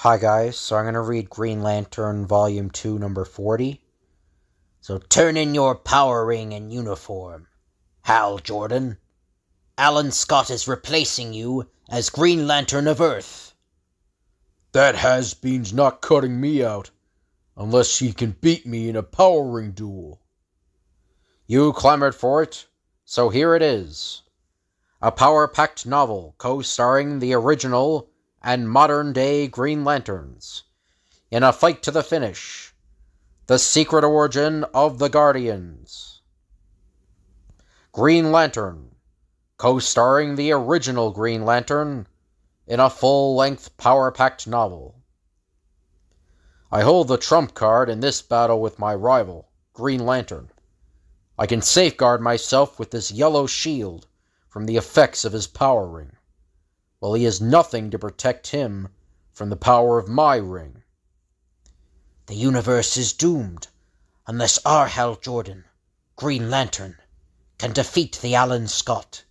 Hi guys, so I'm going to read Green Lantern Volume 2, Number 40. So turn in your power ring and uniform, Hal Jordan. Alan Scott is replacing you as Green Lantern of Earth. That has-been's not cutting me out, unless he can beat me in a power ring duel. You clamored for it, so here it is. A power-packed novel co-starring the original and modern-day Green Lanterns, in a fight to the finish, the secret origin of the Guardians. Green Lantern, co-starring the original Green Lantern, in a full-length power-packed novel. I hold the trump card in this battle with my rival, Green Lantern. I can safeguard myself with this yellow shield from the effects of his power ring, while he has nothing to protect him from the power of my ring. The universe is doomed unless our Hal Jordan, Green Lantern, can defeat the Alan Scott,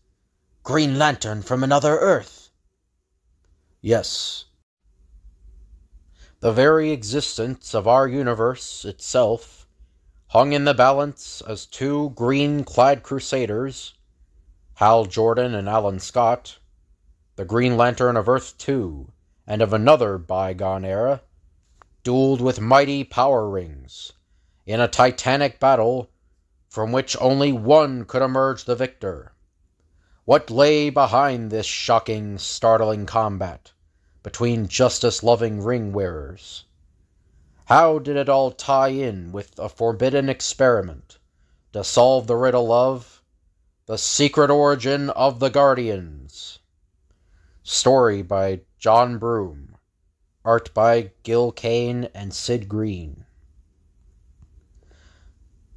Green Lantern from another Earth. Yes. The very existence of our universe itself hung in the balance as two green-clad crusaders, Hal Jordan and Alan Scott, the Green Lantern of Earth 2 and of another bygone era, dueled with mighty power rings in a titanic battle from which only one could emerge the victor. What lay behind this shocking, startling combat between justice-loving ring-wearers? How did it all tie in with a forbidden experiment to solve the riddle of the secret origin of the Guardians? Story by John Broome. Art by Gil Kane and Sid Green.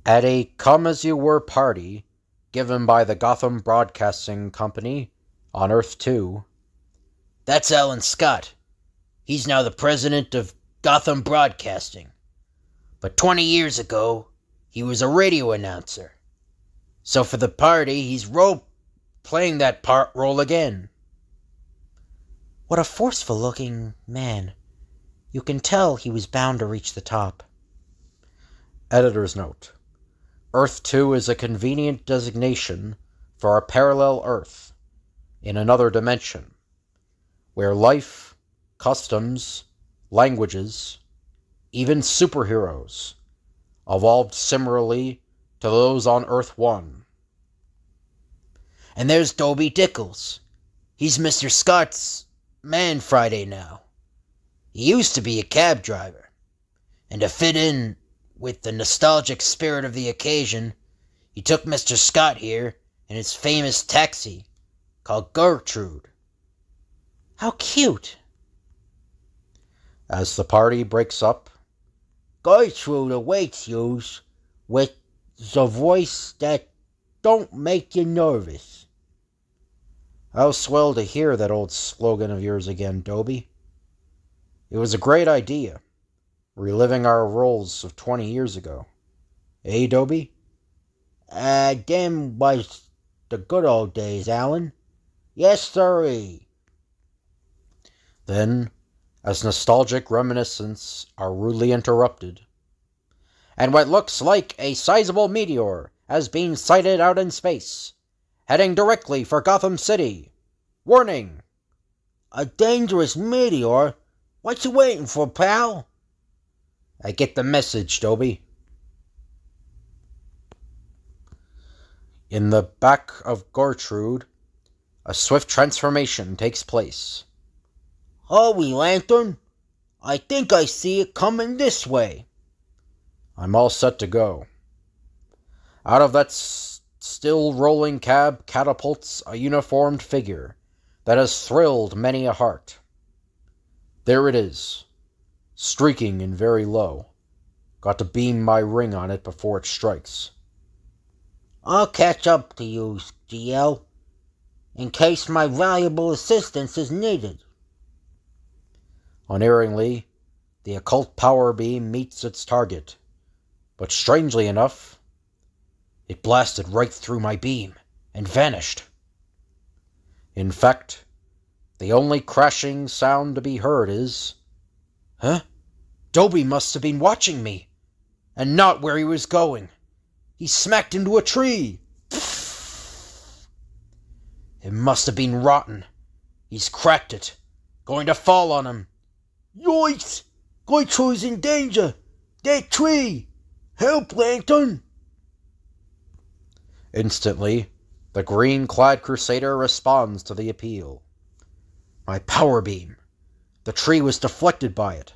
At a come-as-you-were party given by the Gotham Broadcasting Company on Earth 2. That's Alan Scott. He's now the president of Gotham Broadcasting. But 20 years ago, he was a radio announcer. So for the party, he's playing that role again. What a forceful-looking man. You can tell he was bound to reach the top. Editor's note. Earth 2 is a convenient designation for a parallel Earth in another dimension, where life, customs, languages, even superheroes, evolved similarly to those on Earth 1. And there's Dobie Dickles. He's Mr. Scott's man Friday now. He used to be a cab driver, and to fit in with the nostalgic spirit of the occasion, he took Mr. Scott here in his famous taxi called Gertrude. How cute! As the party breaks up, Gertrude awaits yous with the voice that don't make you nervous. How swell to hear that old slogan of yours again, Dobie. It was a great idea, reliving our roles of 20 years ago. Eh, Dobie? Them was the good old days, Alan. Yes, sirree. Then, as nostalgic reminiscences are rudely interrupted, and what looks like a sizable meteor has been sighted out in space, heading directly for Gotham City. Warning! A dangerous meteor? What you waiting for, pal? I get the message, Dobie. In the back of Gertrude, a swift transformation takes place. Hurry, Lantern. I think I see it coming this way. I'm all set to go. Out of that still rolling cab catapults a uniformed figure that has thrilled many a heart. There it is, streaking and very low. Got to beam my ring on it before it strikes. I'll catch up to you, GL, in case my valuable assistance is needed. Unerringly, the occult power beam meets its target, but strangely enough, it blasted right through my beam and vanished. In fact, the only crashing sound to be heard is Huh? Dobie must have been watching me, and not where he was going. He smacked into a tree. It must have been rotten. He's cracked it. Going to fall on him. Yoicks! Goitro's in danger! That tree! Help, Lantern! Instantly, the green-clad crusader responds to the appeal. My power beam. The tree was deflected by it.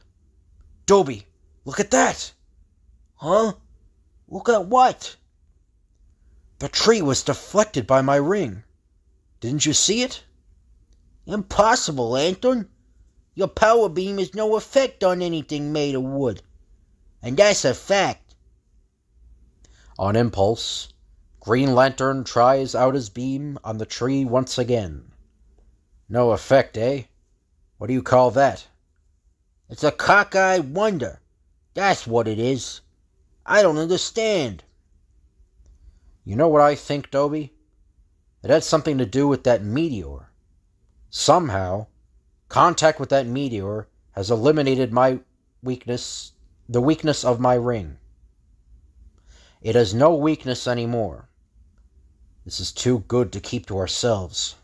Dobie, look at that! Huh? Look at what? The tree was deflected by my ring. Didn't you see it? Impossible, Lantern. Your power beam has no effect on anything made of wood. And that's a fact. On impulse, Green Lantern tries out his beam on the tree once again. No effect, eh? What do you call that? It's a cockeyed wonder. That's what it is. I don't understand. You know what I think, Dobie? It had something to do with that meteor. Somehow, contact with that meteor has eliminated my weakness, the weakness of my ring. It has no weakness anymore. This is too good to keep to ourselves.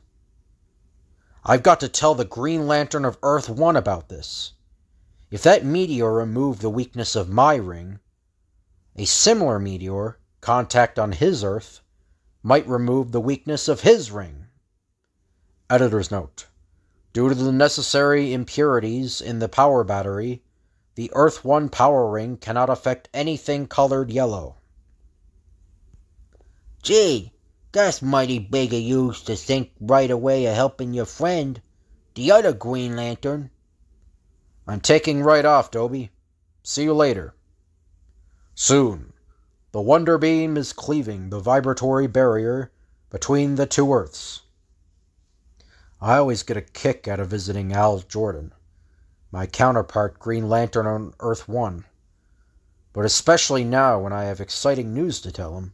I've got to tell the Green Lantern of Earth-1 about this. If that meteor removed the weakness of my ring, a similar meteor, contact on his Earth, might remove the weakness of his ring. Editor's note. Due to the necessary impurities in the power battery, the Earth-1 power ring cannot affect anything colored yellow. Gee, that's mighty big of you to think right away of helping your friend, the other Green Lantern. I'm taking right off, Dobie. See you later. Soon, the Wonder Beam is cleaving the vibratory barrier between the two Earths. I always get a kick out of visiting Hal Jordan, my counterpart Green Lantern on Earth-1, but especially now when I have exciting news to tell him.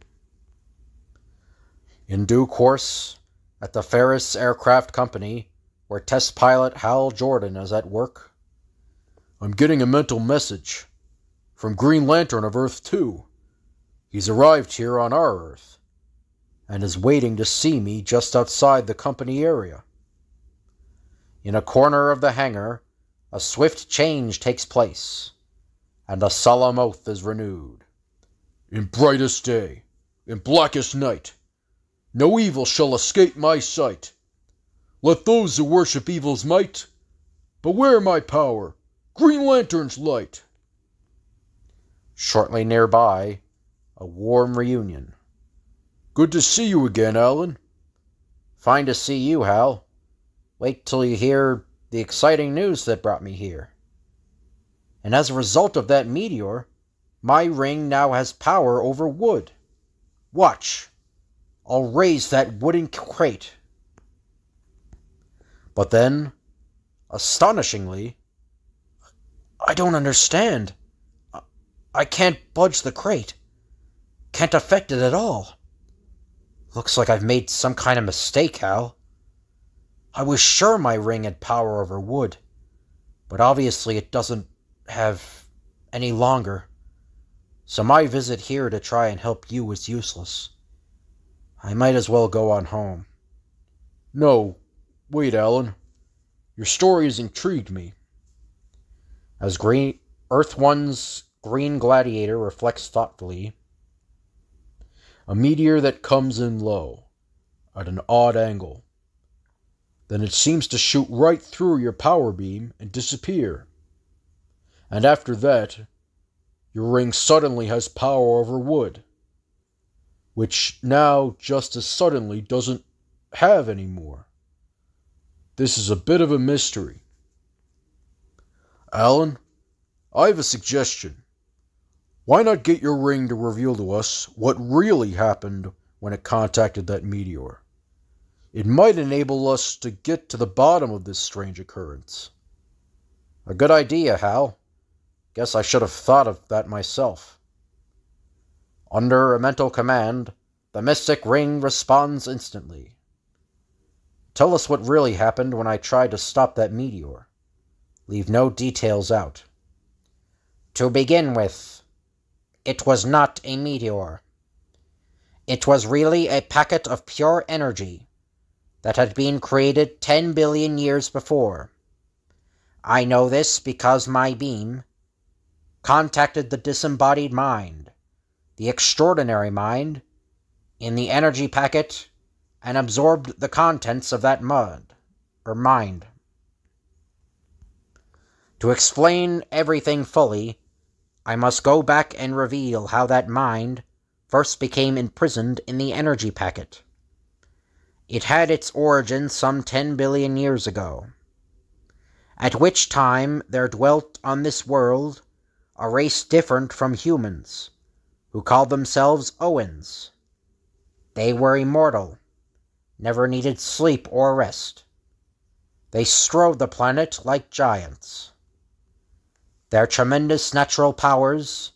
In due course, at the Ferris Aircraft Company, where test pilot Hal Jordan is at work, I'm getting a mental message from Green Lantern of Earth-2. He's arrived here on our Earth and is waiting to see me just outside the company area. In a corner of the hangar, a swift change takes place, and a solemn oath is renewed. In brightest day, in blackest night, no evil shall escape my sight. Let those who worship evil's might beware my power, Green Lantern's light. Shortly nearby, a warm reunion. Good to see you again, Alan. Fine to see you, Hal. Wait till you hear the exciting news that brought me here. And as a result of that meteor, my ring now has power over wood. Watch. I'll raise that wooden crate. But then, astonishingly, I don't understand. I can't budge the crate. Can't affect it at all. Looks like I've made some kind of mistake, Hal. I was sure my ring had power over wood, but obviously it doesn't have any longer. So my visit here to try and help you is useless. I might as well go on home. No, wait, Alan. Your story has intrigued me. As Earth-1's Green Gladiator reflects thoughtfully, a meteor that comes in low, at an odd angle. Then it seems to shoot right through your power beam and disappear. And after that, your ring suddenly has power over wood, which now just as suddenly doesn't have anymore. This is a bit of a mystery. Alan, I have a suggestion. Why not get your ring to reveal to us what really happened when it contacted that meteor? It might enable us to get to the bottom of this strange occurrence. A good idea, Hal. Guess I should have thought of that myself. Under a mental command, the mystic ring responds instantly. Tell us what really happened when I tried to stop that meteor. Leave no details out. To begin with, it was not a meteor. It was really a packet of pure energy that had been created 10 billion years before. I know this because my beam contacted the disembodied mind, the extraordinary mind, in the energy packet and absorbed the contents of that mind. To explain everything fully, I must go back and reveal how that mind first became imprisoned in the energy packet. It had its origin some 10 billion years ago, at which time there dwelt on this world a race different from humans, who called themselves Owens. They were immortal, never needed sleep or rest. They strode the planet like giants. Their tremendous natural powers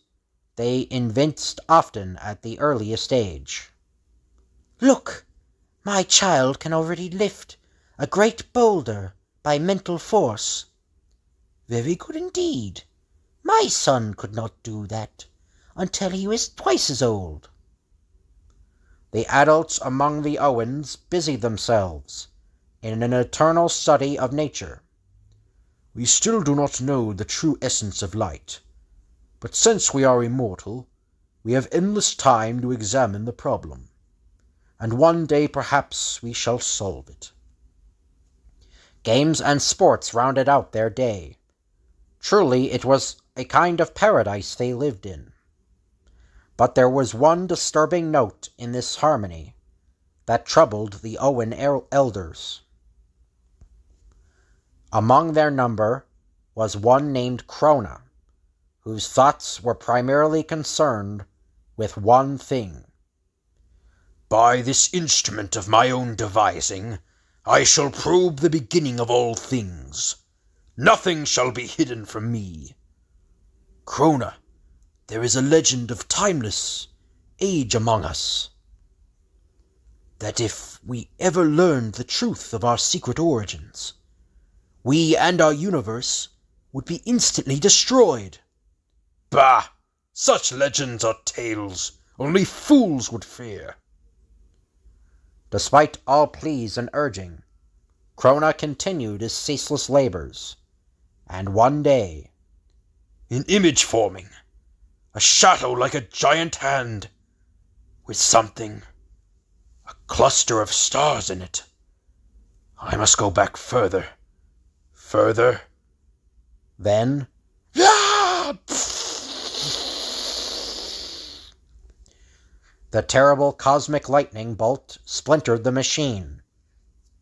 they evinced often at the earliest age. Look! My child can already lift a great boulder by mental force. Very good indeed. My son could not do that until he was twice as old. The adults among the Owens busied themselves in an eternal study of nature. We still do not know the true essence of light, but since we are immortal, we have endless time to examine the problem, and one day perhaps we shall solve it. Games and sports rounded out their day. Truly it was a kind of paradise they lived in. But there was one disturbing note in this harmony that troubled the Owen elders. Among their number was one named Krona, whose thoughts were primarily concerned with one thing. By this instrument of my own devising, I shall probe the beginning of all things. Nothing shall be hidden from me. Krona, there is a legend of timeless age among us, that if we ever learned the truth of our secret origins, we and our universe would be instantly destroyed. Bah! Such legends are tales only fools would fear. Despite all pleas and urging, Krona continued his ceaseless labors, and one day, in image forming, a shadow like a giant hand, with something, a cluster of stars in it. I must go back further. Then, the terrible cosmic lightning bolt splintered the machine.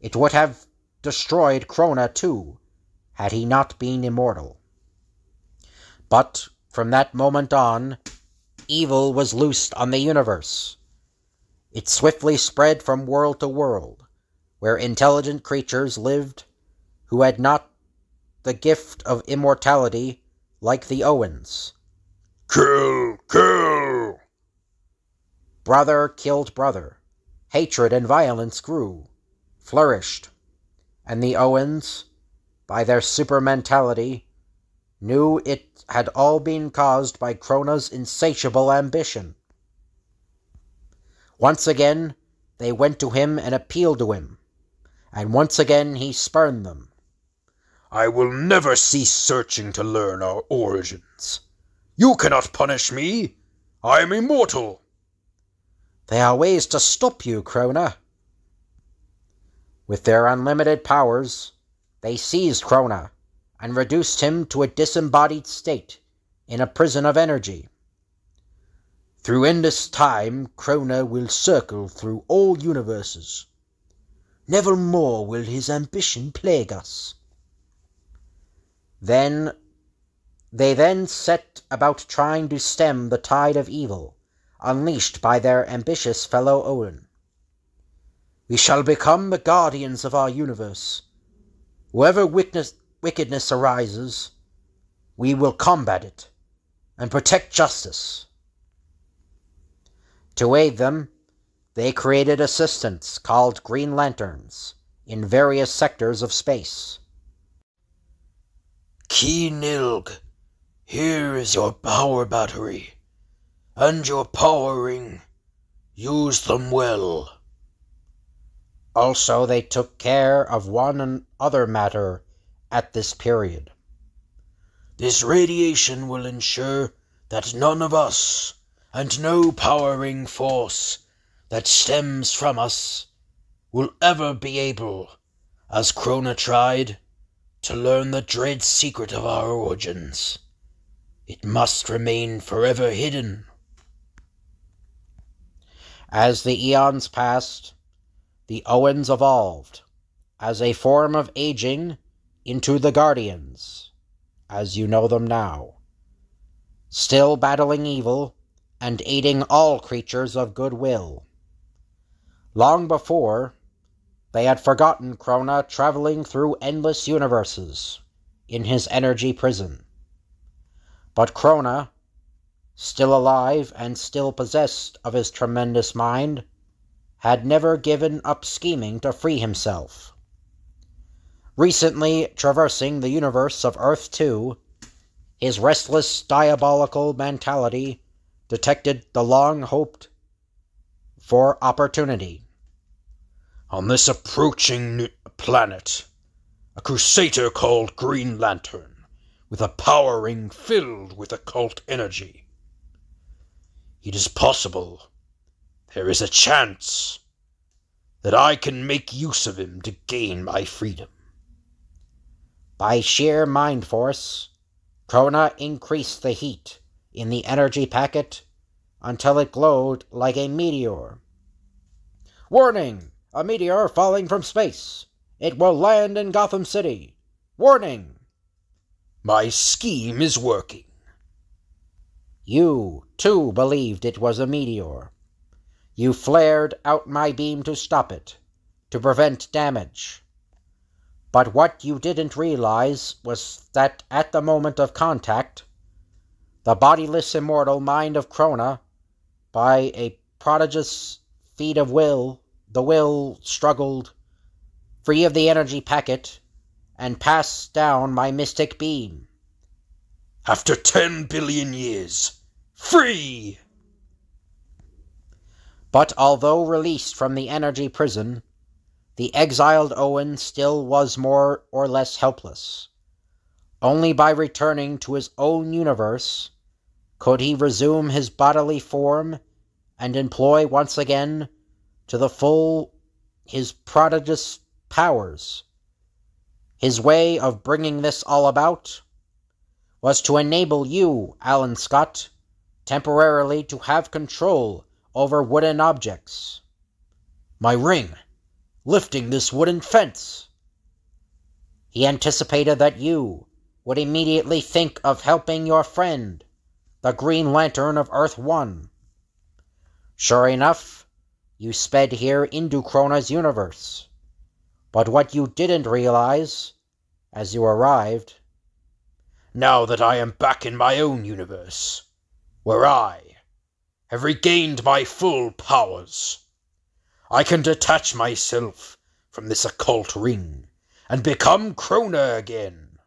It would have destroyed Krona too, had he not been immortal. But from that moment on, evil was loosed on the universe. It swiftly spread from world to world, where intelligent creatures lived who had not the gift of immortality like the Owens. Kill! Brother killed brother. Hatred and violence grew, flourished, and the Owens, by their super mentality, knew it had all been caused by Krona's insatiable ambition. Once again, they went to him and appealed to him, and once again he spurned them. I will never cease searching to learn our origins. You cannot punish me. I am immortal. There are ways to stop you, Krona. With their unlimited powers, they seized Krona and reduced him to a disembodied state in a prison of energy. Through endless time, Krona will circle through all universes. Never more will his ambition plague us. They then set about trying to stem the tide of evil unleashed by their ambitious fellow Owen. We shall become the guardians of our universe. Wherever wickedness arises, we will combat it and protect justice. To aid them, they created assistants called Green Lanterns in various sectors of space. Ki Nilg, Here is your power battery, and your power ring. Use them well. Also, they took care of one other matter at this period. This radiation will ensure that none of us, and no powering force that stems from us, will ever be able, as Krona tried, to learn the dread secret of our origins. It must remain forever hidden. As the eons passed, the Owens evolved, as a form of aging, into the Guardians, as you know them now, still battling evil and aiding all creatures of goodwill. Long before, they had forgotten Krona traveling through endless universes in his energy prison. But Krona, still alive and still possessed of his tremendous mind, had never given up scheming to free himself. Recently traversing the universe of Earth 2, his restless, diabolical mentality detected the long-hoped for opportunity. On this approaching planet, a crusader called Green Lantern, with a power ring filled with occult energy. It is possible, there is a chance, that I can make use of him to gain my freedom. By sheer mind force, Krona increased the heat in the energy packet until it glowed like a meteor. Warning! A meteor falling from space! It will land in Gotham City! Warning! My scheme is working. You, too, believed it was a meteor. You flared out my beam to stop it, to prevent damage. But what you didn't realize was that at the moment of contact, the bodiless immortal mind of Krona, by a prodigious feat of will, the will struggled free of the energy packet and passed down my mystic beam. After 10 billion years, free! But although released from the energy prison, the exiled Owen still was more or less helpless. Only by returning to his own universe could he resume his bodily form and employ once again to the full his prodigious powers. His way of bringing this all about was to enable you, Alan Scott, temporarily to have control over wooden objects. My ring, lifting this wooden fence. He anticipated that you would immediately think of helping your friend, the Green Lantern of Earth 1. Sure enough, you sped here into Krona's universe. But what you didn't realize, as you arrived, now that I am back in my own universe, where I have regained my full powers, I can detach myself from this occult ring and become Krona again.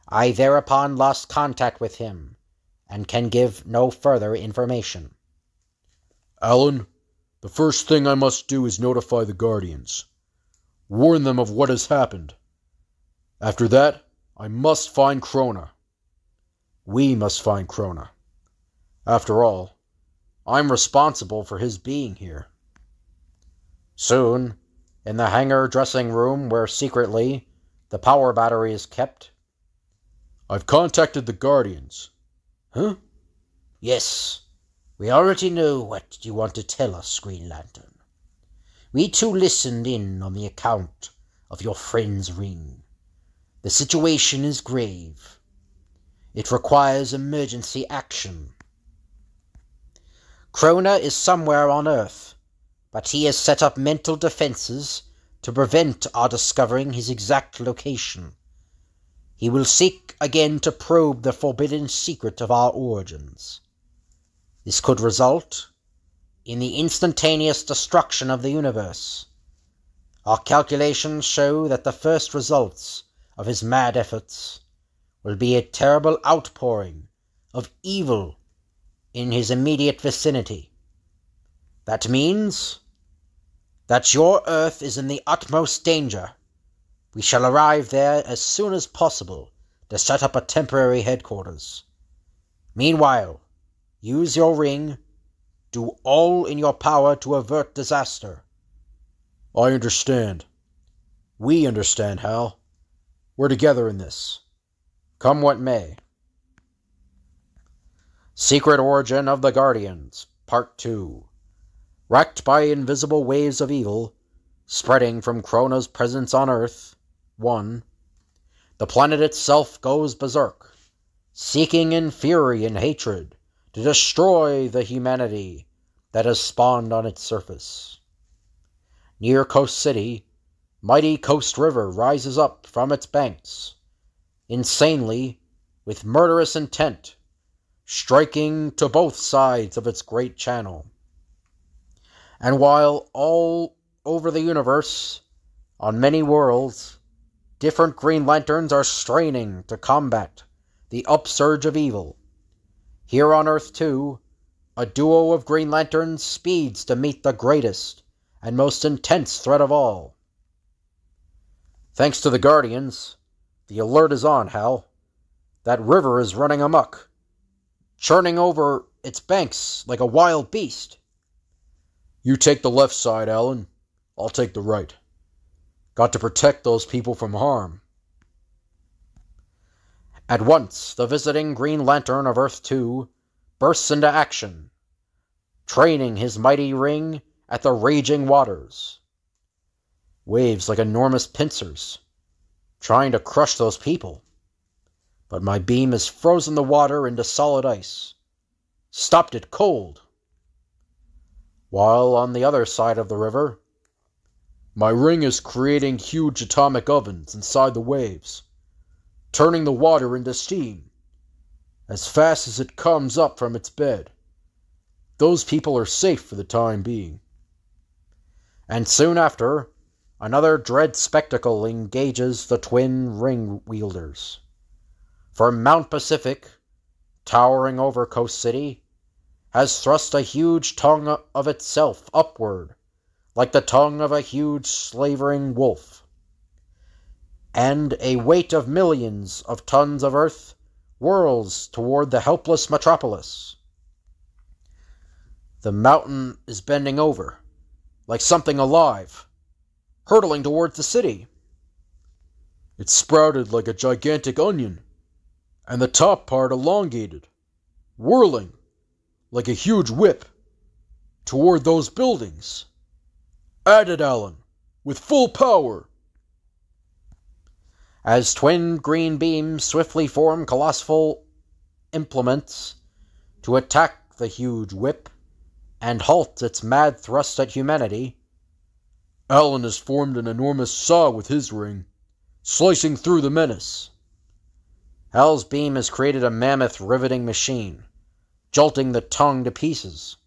I thereupon lost contact with him and can give no further information. Alan, the first thing I must do is notify the Guardians. Warn them of what has happened. After that, I must find Krona. We must find Krona. After all, I'm responsible for his being here. Soon, in the hangar dressing room where secretly the power battery is kept. I've contacted the Guardians. Huh? Yes, we already know what you want to tell us, Green Lantern. We too listened in on the account of your friend's ring. The situation is grave. It requires emergency action. Krona is somewhere on Earth, but he has set up mental defenses to prevent our discovering his exact location. He will seek again to probe the forbidden secret of our origins. This could result in the instantaneous destruction of the universe. Our calculations show that the first results of his mad efforts will be a terrible outpouring of evil in his immediate vicinity. That means that your Earth is in the utmost danger. We shall arrive there as soon as possible to set up a temporary headquarters. Meanwhile, use your ring. Do all in your power to avert disaster. I understand. We understand, Hal. We're together in this. Come what may. Secret Origin of the Guardians, Part 2. Wrecked by invisible waves of evil, spreading from Krona's presence on Earth. 1. The planet itself goes berserk, seeking in fury and hatred to destroy the humanity that has spawned on its surface. Near Coast City, mighty Coast River rises up from its banks, insanely, with murderous intent, striking to both sides of its great channel. And while all over the universe, on many worlds, different Green Lanterns are straining to combat the upsurge of evil, here on Earth, too, a duo of Green Lanterns speeds to meet the greatest and most intense threat of all. Thanks to the Guardians, the alert is on, Hal. That river is running amok, churning over its banks like a wild beast. You take the left side, Alan. I'll take the right. Got to protect those people from harm. At once, the visiting Green Lantern of Earth 2 bursts into action, training his mighty ring at the raging waters. Waves like enormous pincers, trying to crush those people. But my beam has frozen the water into solid ice, stopped it cold. While on the other side of the river, my ring is creating huge atomic ovens inside the waves, turning the water into steam as fast as it comes up from its bed. Those people are safe for the time being. And soon after, another dread spectacle engages the twin ring-wielders. For Mount Pacific, towering over Coast City, has thrust a huge tongue of itself upward, like the tongue of a huge slavering wolf. And a weight of millions of tons of earth whirls toward the helpless metropolis. The mountain is bending over, like something alive, hurtling towards the city. It sprouted like a gigantic onion, and the top part elongated, whirling like a huge whip toward those buildings. At it, Alan, with full power. As twin green beams swiftly form colossal implements to attack the huge whip and halt its mad thrust at humanity, Alan has formed an enormous saw with his ring, slicing through the menace. Hal's beam has created a mammoth riveting machine, jolting the tongue to pieces.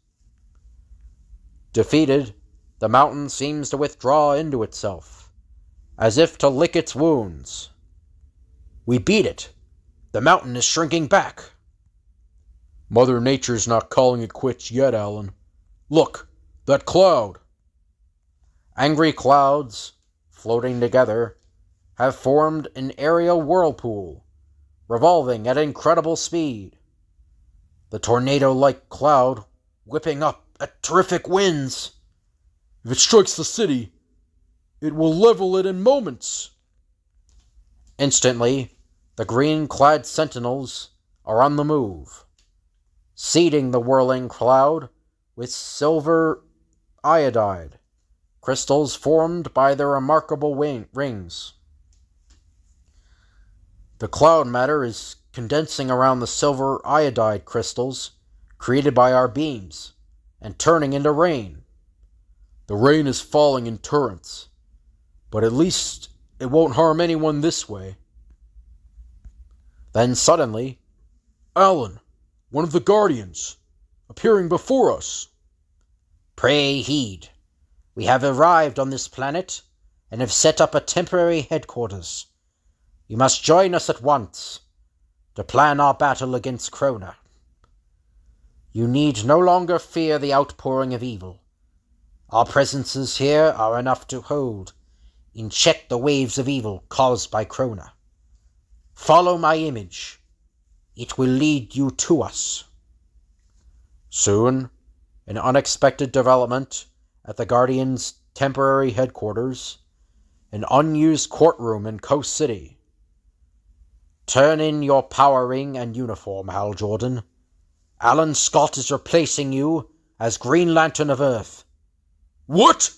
Defeated, the mountain seems to withdraw into itself, as if to lick its wounds. We beat it. The mountain is shrinking back. Mother Nature's not calling it quits yet, Alan. Look, that cloud. Angry clouds, floating together, have formed an aerial whirlpool, revolving at incredible speed. The tornado-like cloud whipping up at terrific winds. If it strikes the city, it will level it in moments. Instantly, the green-clad sentinels are on the move, seeding the whirling cloud with silver iodide, crystals formed by their remarkable rings. The cloud matter is condensing around the silver iodide crystals created by our beams and turning into rain. The rain is falling in torrents, but at least it won't harm anyone this way. Then suddenly, Alan, one of the Guardians, appearing before us. Pray heed. We have arrived on this planet and have set up a temporary headquarters. You must join us at once. to plan our battle against Krona. You need no longer fear the outpouring of evil. Our presences here are enough to hold in check the waves of evil caused by Krona. Follow my image. It will lead you to us." Soon, an unexpected development at the Guardians' temporary headquarters, an unused courtroom in Coast City. "Turn in your power ring and uniform, Hal Jordan. Alan Scott is replacing you as Green Lantern of Earth." "What?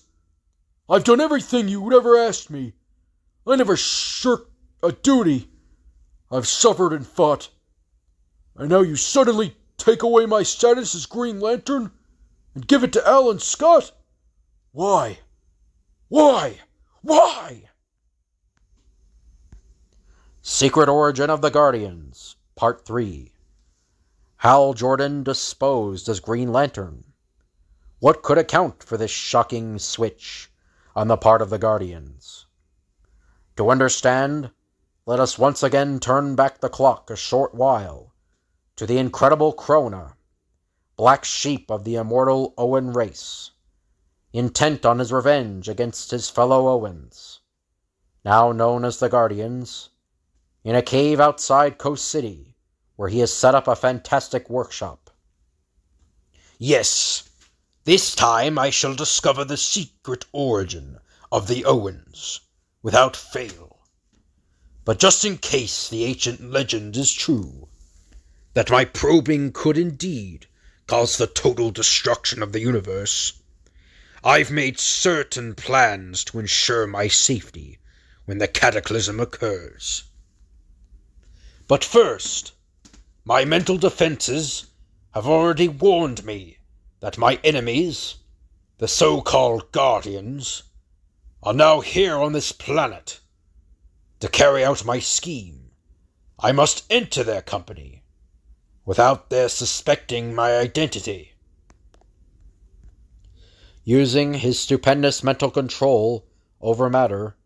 I've done everything you would ever ask me. I never shirked a duty. I've suffered and fought. And now you suddenly take away my status as Green Lantern and give it to Alan Scott? Why? Why? Why?" Secret Origin of the Guardians, Part 3. Hal Jordan disposed as Green Lantern. What could account for this shocking switch on the part of the Guardians? To understand, let us once again turn back the clock a short while to the incredible Krona, black sheep of the immortal Owen race, intent on his revenge against his fellow Owens, now known as the Guardians, in a cave outside Coast City, where he has set up a fantastic workshop. "Yes, this time I shall discover the secret origin of the Owens, without fail. But just in case the ancient legend is true, that my probing could indeed cause the total destruction of the universe, I've made certain plans to ensure my safety when the cataclysm occurs. But first, my mental defenses have already warned me that my enemies, the so-called Guardians, are now here on this planet. To carry out my scheme, I must enter their company, without their suspecting my identity." Using his stupendous mental control over matter,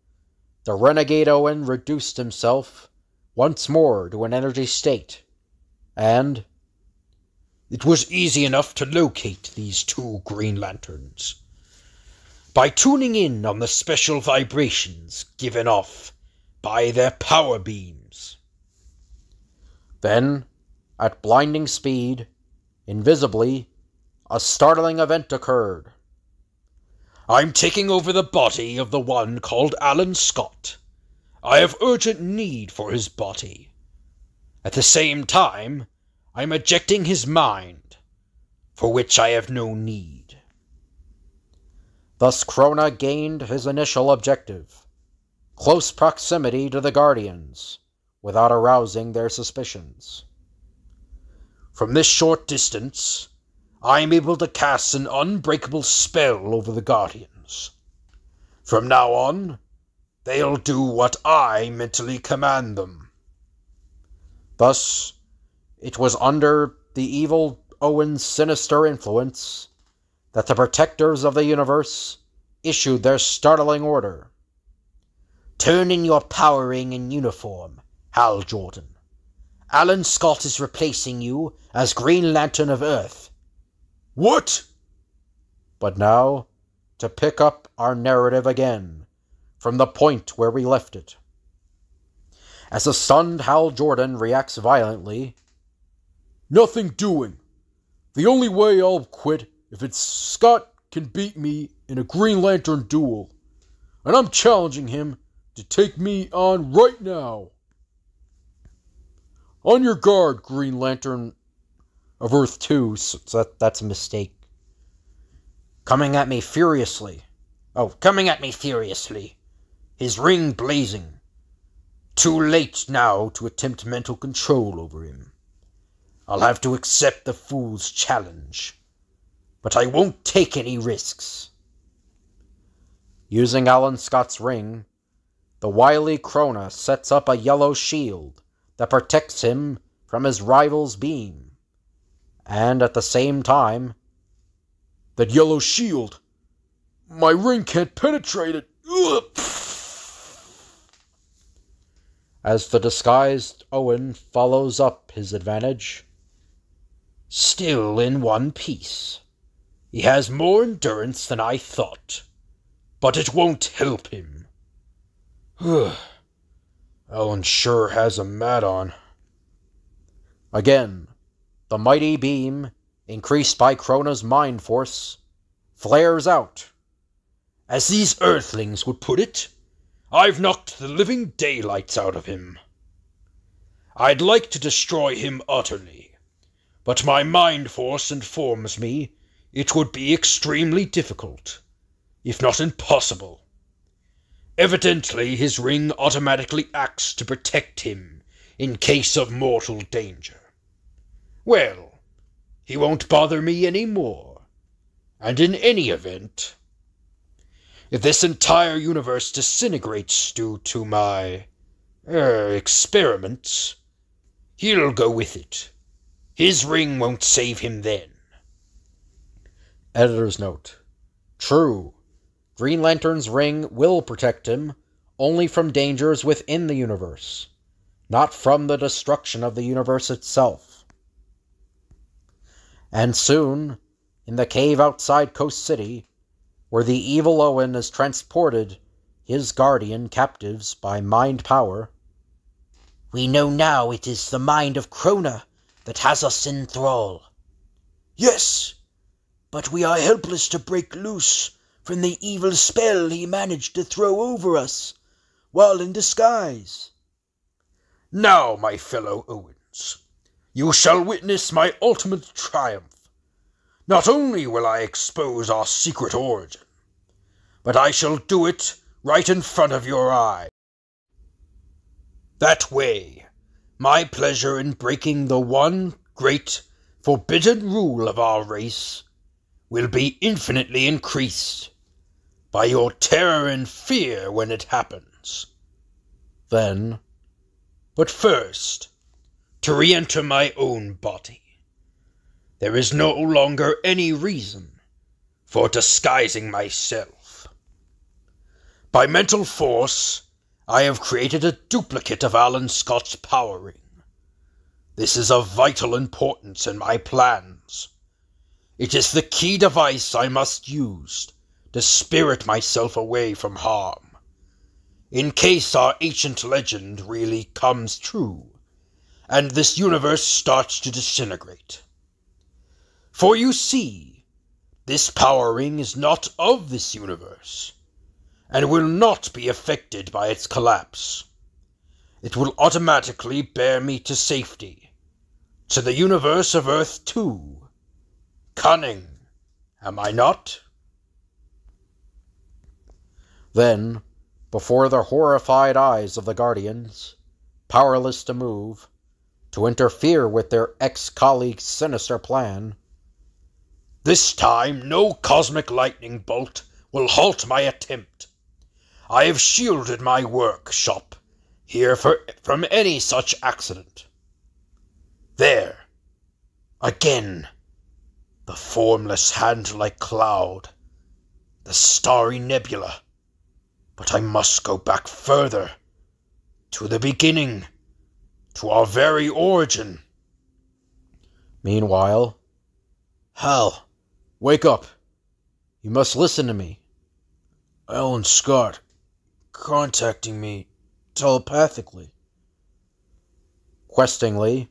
the renegade Owen reduced himself once more to an energy state, and it was easy enough to locate these two Green Lanterns by tuning in on the special vibrations given off by their power beams. Then, at blinding speed, invisibly, a startling event occurred. "I'm taking over the body of the one called Alan Scott. I have urgent need for his body. At the same time, I'm ejecting his mind, for which I have no need." Thus Krona gained his initial objective, close proximity to the Guardians, without arousing their suspicions. "From this short distance, I am able to cast an unbreakable spell over the Guardians. From now on, they'll do what I mentally command them." Thus, it was under the evil Owen's sinister influence that the protectors of the universe issued their startling order. "Turn in your power ring and uniform, Hal Jordan. Alan Scott is replacing you as Green Lantern of Earth." "What?" But now, to pick up our narrative again, from the point where we left it. As the stunned Hal Jordan reacts violently, "Nothing doing. The only way I'll quit if it's Scott can beat me in a Green Lantern duel, and I'm challenging him to take me on right now. On your guard, Green Lantern of Earth 2, so that's a mistake. Coming at me furiously. Coming at me furiously, his ring blazing. Too late now to attempt mental control over him. I'll have to accept the fool's challenge, but I won't take any risks." Using Alan Scott's ring, the wily Krona sets up a yellow shield that protects him from his rival's beam, and at the same time, "That yellow shield! My ring can't penetrate it! Ugh. as the disguised Owen follows up his advantage. Still in one piece. He has more endurance than I thought, but it won't help him. Alan sure has a mat on. Again, the mighty beam, increased by Krona's mind force, flares out. As these earthlings would put it, I've knocked the living daylights out of him. I'd like to destroy him utterly, but my mind force informs me it would be extremely difficult, if not impossible. Evidently his ring automatically acts to protect him in case of mortal danger. Well, he won't bother me any more, and in any event, if this entire universe disintegrates due to my, experiments, he'll go with it. His ring won't save him then. Editor's note. True, Green Lantern's ring will protect him only from dangers within the universe, not from the destruction of the universe itself. And soon, in the cave outside Coast City, where the evil Owen has transported his guardian captives by mind power, we know now it is the mind of Krona that has us in thrall. Yes, but we are helpless to break loose from the evil spell he managed to throw over us while in disguise. Now, my fellow Owens, you shall witness my ultimate triumph. Not only will I expose our secret origin, but I shall do it right in front of your eye. That way, my pleasure in breaking the one great, forbidden rule of our race will be infinitely increased by your terror and fear when it happens. Then, but first, to re-enter my own body, there is no longer any reason for disguising myself. By mental force, I have created a duplicate of Alan Scott's power ring. This is of vital importance in my plans. It is the key device I must use to spirit myself away from harm, in case our ancient legend really comes true, and this universe starts to disintegrate. For you see, this power ring is not of this universe, and will not be affected by its collapse. It will automatically bear me to safety, to the universe of Earth 2. Cunning, am I not? Then, before the horrified eyes of the Guardians, powerless to move, to interfere with their ex-colleague's sinister plan, this time no cosmic lightning bolt will halt my attempt. I have shielded my workshop here from any such accident. There, again, the formless hand-like cloud, the starry nebula. But I must go back further, to the beginning, to our very origin. Meanwhile, Hal, wake up. You must listen to me. Alan Scott, contacting me telepathically. Questingly,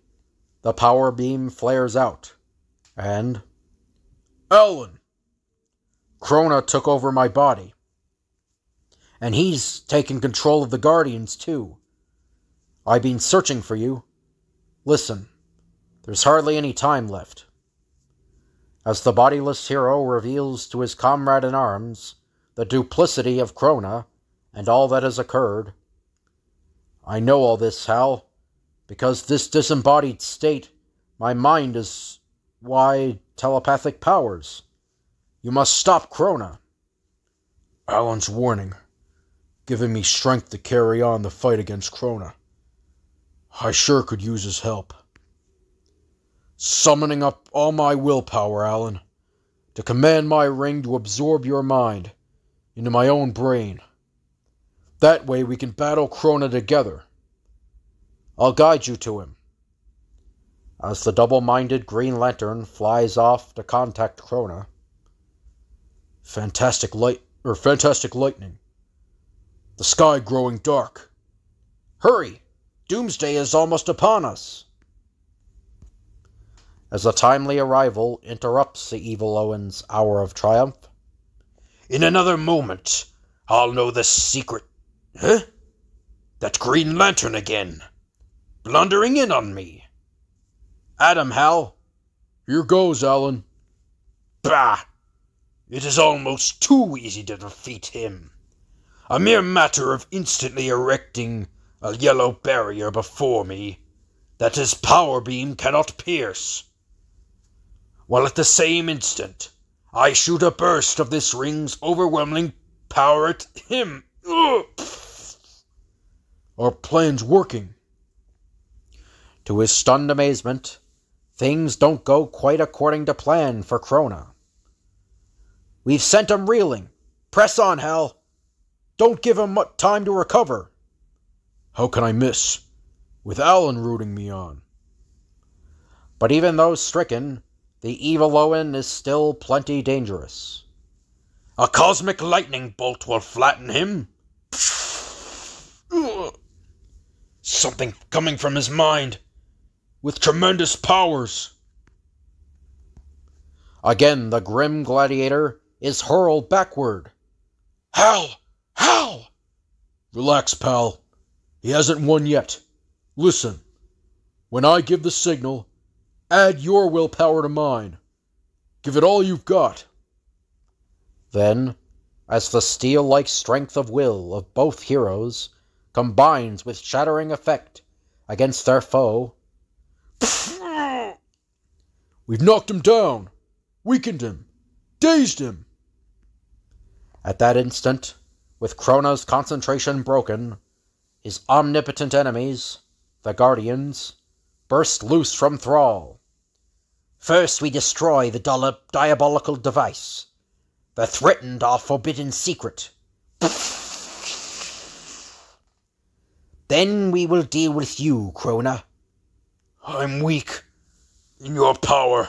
the power beam flares out, and... Alan! Krona took over my body. And he's taken control of the Guardians, too. I've been searching for you. Listen, there's hardly any time left. As the bodiless hero reveals to his comrade in arms the duplicity of Krona and all that has occurred. I know all this, Hal, because this disembodied state, my mind is, why, telepathic powers. You must stop Krona. Alan's warning, giving me strength to carry on the fight against Krona. I sure could use his help. Summoning up all my willpower, Alan, to command my ring to absorb your mind into my own brain. That way we can battle Krona together, I'll guide you to him. As the double-minded Green Lantern flies off to contact Krona. Fantastic lightning. The sky growing dark. Hurry! Doomsday is almost upon us. As the timely arrival interrupts the evil Owen's hour of triumph. In another moment, I'll know the secret. Huh? That Green Lantern again. Blundering in on me. At him, Hal. Here goes, Alan. Bah! It is almost too easy to defeat him. A mere matter of instantly erecting a yellow barrier before me that his power beam cannot pierce. While at the same instant, I shoot a burst of this ring's overwhelming power at him. Ugh. Our plan's working. To his stunned amazement, things don't go quite according to plan for Krona. We've sent him reeling. Press on, Hal. Don't give him much time to recover. How can I miss, with Alan rooting me on? But even though stricken, the evil Owen is still plenty dangerous. A cosmic lightning bolt will flatten him. Something coming from his mind, with tremendous powers. Again, the grim gladiator is hurled backward. Hal! Hal! Relax, pal. He hasn't won yet. Listen. When I give the signal, add your willpower to mine. Give it all you've got. Then, as the steel-like strength of will of both heroes combines with shattering effect against their foe, we've knocked him down, weakened him, dazed him. At that instant, with Krona's concentration broken, his omnipotent enemies, the Guardians, burst loose from thrall. First we destroy the diabolical device, the threatened or forbidden secret. Then we will deal with you, Krona. I'm weak in your power,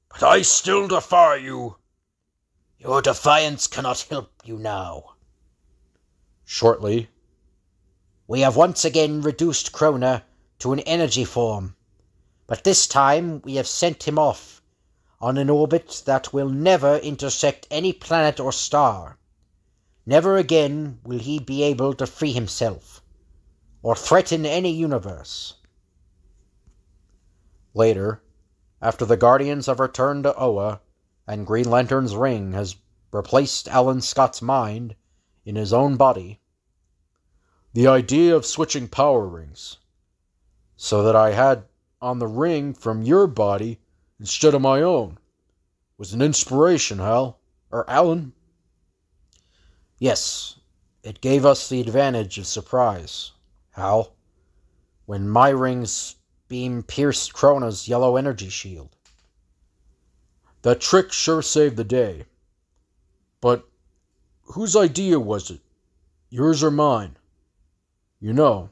but I still defy you. Your defiance cannot help you now. Shortly, we have once again reduced Krona to an energy form, but this time we have sent him off on an orbit that will never intersect any planet or star. Never again will he be able to free himself, or threaten any universe. Later, after the Guardians have returned to Oa, and Green Lantern's ring has replaced Alan Scott's mind in his own body, the idea of switching power rings, so that I had on the ring from your body instead of my own, was an inspiration, Hal, or Alan. Yes, it gave us the advantage of surprise, Hal, when my ring's beam pierced Krona's yellow energy shield. That trick sure saved the day. But whose idea was it? Yours or mine? You know,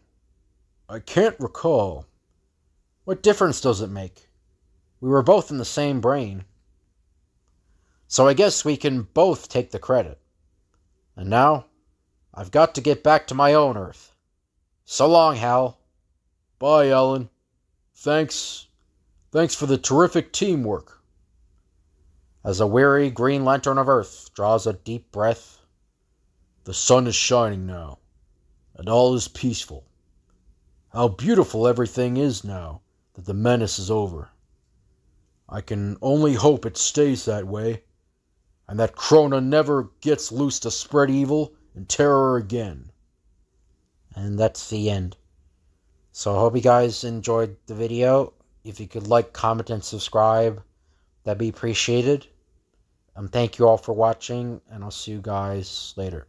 I can't recall. What difference does it make? We were both in the same brain. So I guess we can both take the credit. And now, I've got to get back to my own Earth. So long, Hal. Bye, Alan. Thanks for the terrific teamwork. As a weary Green Lantern of Earth draws a deep breath, the sun is shining now, and all is peaceful. How beautiful everything is now that the menace is over. I can only hope it stays that way, and that Krona never gets loose to spread evil and terror again. And that's the end. So I hope you guys enjoyed the video. If you could like, comment, and subscribe, that'd be appreciated. Thank you all for watching, and I'll see you guys later.